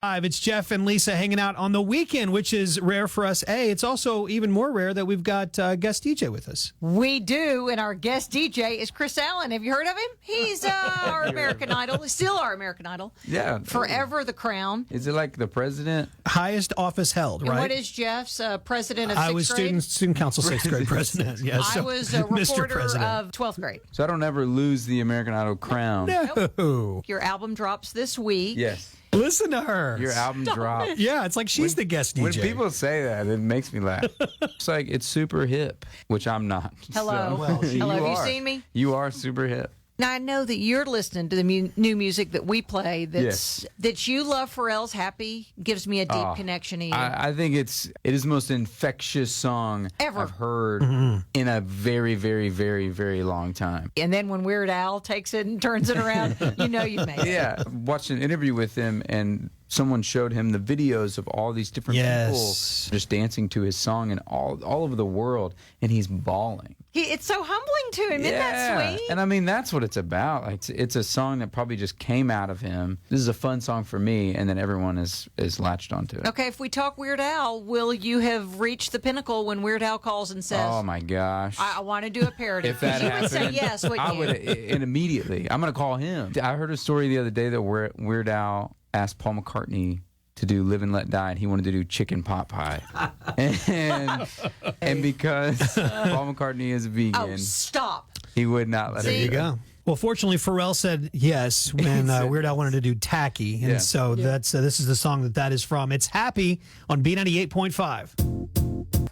It's Jeff and Lisa hanging out on the weekend, which is rare for us. It's also even more rare that we've got guest DJ with us. We do, and our guest DJ is Kris Allen. Have you heard of him? He's our American Idol, still our American Idol. Yeah. Forever the crown. Is it like the president? Highest office held, right? And what is Jeff's president of 6th grade? I was student council 6th grade president. Yes, I was a reporter of 12th grade. So I don't ever lose the American Idol crown. No. Your album drops this week. Yes. Listen to her. Your album dropped. Yeah, it's like she's the guest DJ. When people say that, it makes me laugh. It's like it's super hip, which I'm not. Hello. So. Hello. Have you seen me? You are super hip. Now, I know that you're listening to the new music that we play. That you love Pharrell's Happy gives me a deep connection to you. I think it is the most infectious song ever I've heard in a very, very, very, very long time. And then when Weird Al takes it and turns it around, you know you've made it. Yeah, watched an interview with him, and someone showed him the videos of all these different people just dancing to his song and all over the world, and he's bawling. It's so humbling to him. Isn't that sweet? And I mean, that's what it's about. Like, it's a song that probably just came out of him. This is a fun song for me, and then everyone is latched onto it. Okay, if we talk Weird Al, will you have reached the pinnacle when Weird Al calls and says, "Oh my gosh, I want to do a parody"? If that happened, would say yes, wouldn't I you? would, and immediately, I'm going to call him. I heard a story the other day that Weird Al asked Paul McCartney to do Live and Let Die, and he wanted to do chicken pot pie. and because Paul McCartney is vegan, oh, stop. He would not let it. There you go. Well, fortunately, Pharrell said yes when Weird Al wanted to do Tacky, and so that's this is the song that is from. It's Happy on B98.5.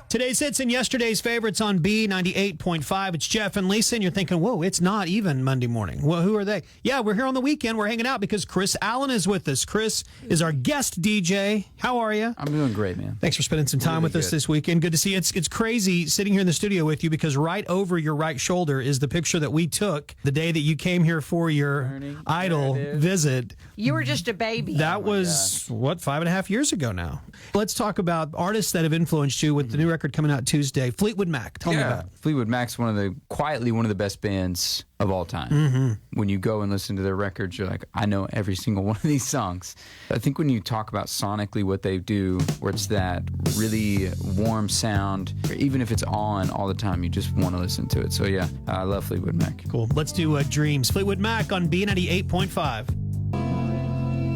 Today's hits and yesterday's favorites on B98.5. It's Jeff and Lisa, and you're thinking, whoa, it's not even Monday morning. Well, who are they? Yeah, we're here on the weekend. We're hanging out because Kris Allen is with us. Kris is our guest DJ. How are you? I'm doing great, man. Thanks for spending some time with us this weekend. Good to see you. It's crazy sitting here in the studio with you because right over your right shoulder is the picture that we took the day that you came here for your Idol visit. You were just a baby. That was, 5.5 years ago now. Let's talk about artists that have influenced you with the new record coming out Tuesday. Fleetwood Mac. Tell me about it. Fleetwood Mac's quietly one of the best bands of all time. When you go and listen to their records, you're like, I know every single one of these songs. I think when you talk about sonically what they do, where it's that really warm sound, even if it's on all the time, you just want to listen to it. So yeah, I love Fleetwood Mac. Cool. Let's do Dreams. Fleetwood Mac on B98.5.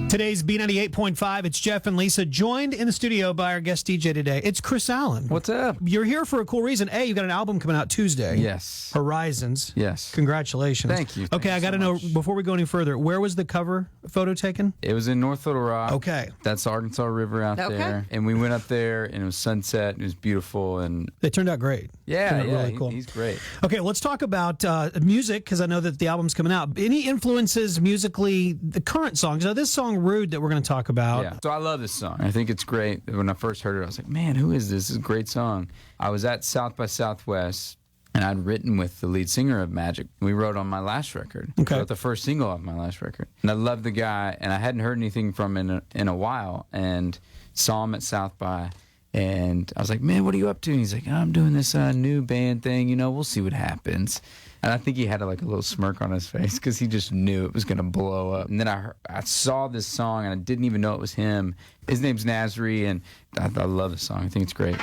Today's B98.5, it's Jeff and Lisa, joined in the studio by our guest DJ today. It's Kris Allen. What's up? You're here for a cool reason. You've got an album coming out Tuesday. Yes. Horizons. Yes. Congratulations. Thank you. Okay, I got to know, before we go any further, where was the cover photo taken? It was in North Little Rock. Okay. That's the Arkansas River out there. And we went up there, and it was sunset, and it was beautiful. And it turned out great. Yeah, really cool. He's great. Okay, let's talk about music, because I know that the album's coming out. Any influences musically, the current songs? Now, this song, Rude, that we're going to talk about. Yeah. So I love this song. I think it's great. When I first heard it, I was like, man, who is this? This is a great song. I was at South by Southwest, and I'd written with the lead singer of Magic. We wrote on my last record. Okay. Wrote the first single of my last record. And I loved the guy, and I hadn't heard anything from him in a while, and saw him at South by. And I was like, man, what are you up to? And he's like, I'm doing this new band thing. We'll see what happens. And I think he had a little smirk on his face because he just knew it was going to blow up. And then I saw this song, and I didn't even know it was him. His name's Nasri, and I love the song. I think it's great.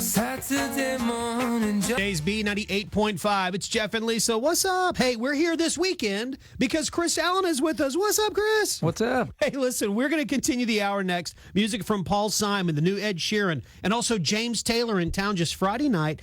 Saturday morning. Today's B98.5. It's Jeff and Lisa. What's up? Hey, we're here this weekend because Kris Allen is with us. What's up, Kris? What's up? Hey, listen, we're going to continue the hour next. Music from Paul Simon, the new Ed Sheeran, and also James Taylor in town just Friday night.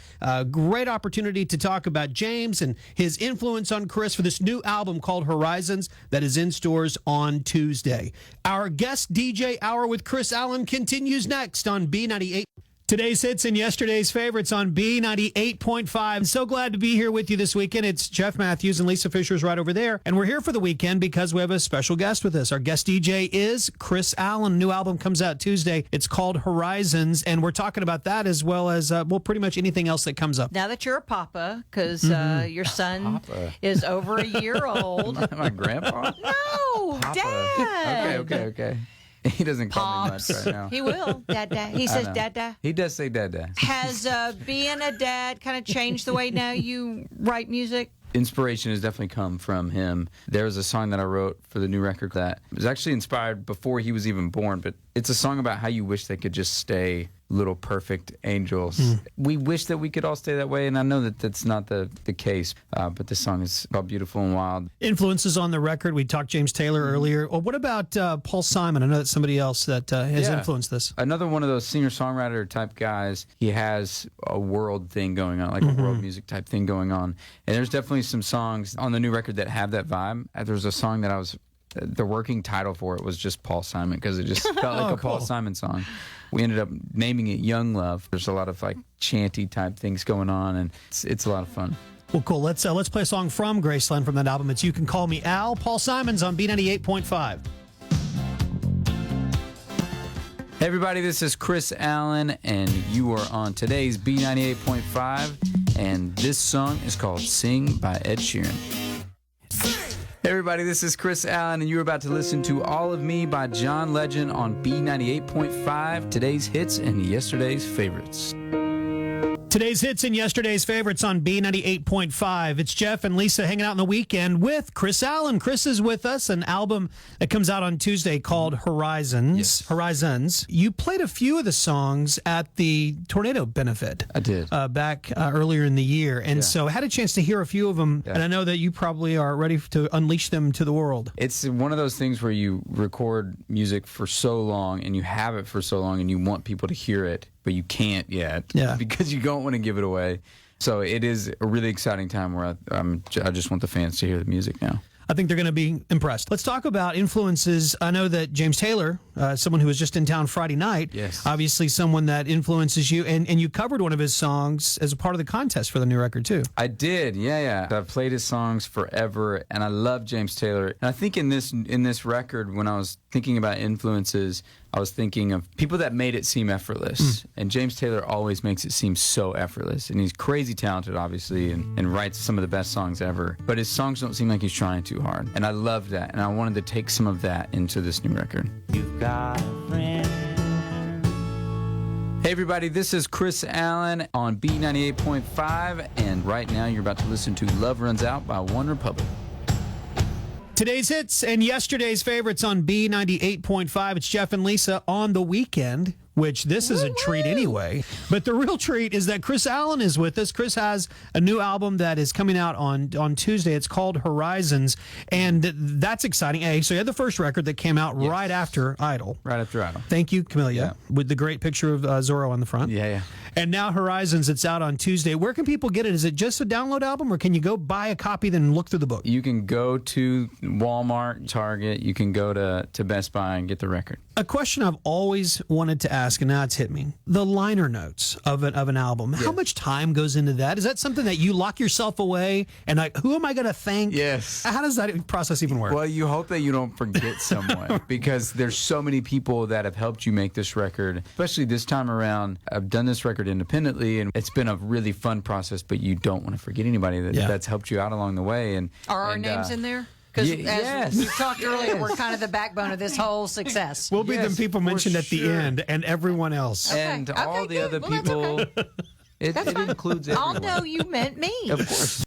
Great opportunity to talk about James and his influence on Kris for this new album called Horizons that is in stores on Tuesday. Our guest DJ hour with Kris Allen continues next on B98. Today's hits and yesterday's favorites on B98.5. I'm so glad to be here with you this weekend. It's Jeff Matthews and Lisa Fisher's right over there. And we're here for the weekend because we have a special guest with us. Our guest DJ is Kris Allen. New album comes out Tuesday. It's called Horizons. And we're talking about that as well as, pretty much anything else that comes up. Now that you're a papa, because your son is over a year old. My grandpa? No, Papa. Dad. Okay. He doesn't call me much right now. He will. Dada. He says Dada. He does say Dada. Has being a dad kind of changed the way now you write music? inspiration has definitely come from him. There was a song that I wrote for the new record that was actually inspired before he was even born, but it's a song about how you wish they could just stay little perfect angels. We wish that we could all stay that way, and I know that that's not the case, but this song is called Beautiful and Wild. Influences on the record. We talked James Taylor earlier. Well, what about Paul Simon? I know that's somebody else that has influenced this. Another one of those singer-songwriter type guys. He has a world thing going on, like a world music type thing going on. And there's definitely some songs on the new record that have that vibe. There's a song that the working title for it was just Paul Simon, because it just felt like a Paul Simon song. We ended up naming it Young Love. There's a lot of like chanty type things going on, and it's a lot of fun. Well, cool. Let's play a song from Graceland from that album. It's You Can Call Me Al. Paul Simon's on B98.5. Hey everybody, this is Kris Allen, and you are on today's B98.5, and this song is called Sing by Ed Sheeran. Hey everybody, this is Kris Allen, and you're about to listen to All of Me by John Legend on B98.5, today's hits and yesterday's favorites. Today's hits and yesterday's favorites on B98.5. It's Jeff and Lisa hanging out on the weekend with Kris Allen. Kris is with us, an album that comes out on Tuesday called Horizons. Yes. Horizons. You played a few of the songs at the tornado benefit. I did. Back earlier in the year. And so I had a chance to hear a few of them, and I know that you probably are ready to unleash them to the world. It's one of those things where you record music for so long, and you have it for so long, and you want people to hear it, but you can't yet because you don't want to give it away. So it is a really exciting time where I just want the fans to hear the music now. I think they're going to be impressed. Let's talk about influences. I know that James Taylor, someone who was just in town Friday night, obviously someone that influences you, and you covered one of his songs as a part of the contest for the new record, too. I did, yeah. I've played his songs forever, and I love James Taylor. And I think in this record, when I was thinking about influences, I was thinking of people that made it seem effortless. And James Taylor always makes it seem so effortless. And he's crazy talented, obviously, and writes some of the best songs ever. But his songs don't seem like he's trying too hard. And I love that. And I wanted to take some of that into this new record. You've got a friend. Hey everybody, this is Kris Allen on B98.5. And right now you're about to listen to Love Runs Out by One Republic. Today's hits and yesterday's favorites on B98.5. It's Jeff and Lisa on the weekend, which this is a treat anyway. But the real treat is that Kris Allen is with us. Kris has a new album that is coming out on Tuesday. It's called Horizons, and that's exciting. So you had the first record that came out right after Idol. Right after Idol. Thank you, Camellia, with the great picture of Zorro on the front. Yeah. And now Horizons, it's out on Tuesday. Where can people get it? Is it just a download album, or can you go buy a copy then look through the book? You can go to Walmart, Target. You can go to Best Buy and get the record. A question I've always wanted to ask, and now it's hit me. The liner notes of an album. How much time goes into that? Is that something that you lock yourself away and like, who am I going to thank? Yes. How does that process even work? Well, you hope that you don't forget someone because there's so many people that have helped you make this record, especially this time around. I've done this record independently, and it's been a really fun process, but you don't want to forget anybody that's helped you out along the way. And are our names in there? Because as we talked earlier, we're kind of the backbone of this whole success. We'll be the people mentioned at the end, and everyone else. And all the other people. It includes everyone. I'll know you meant me. Of course.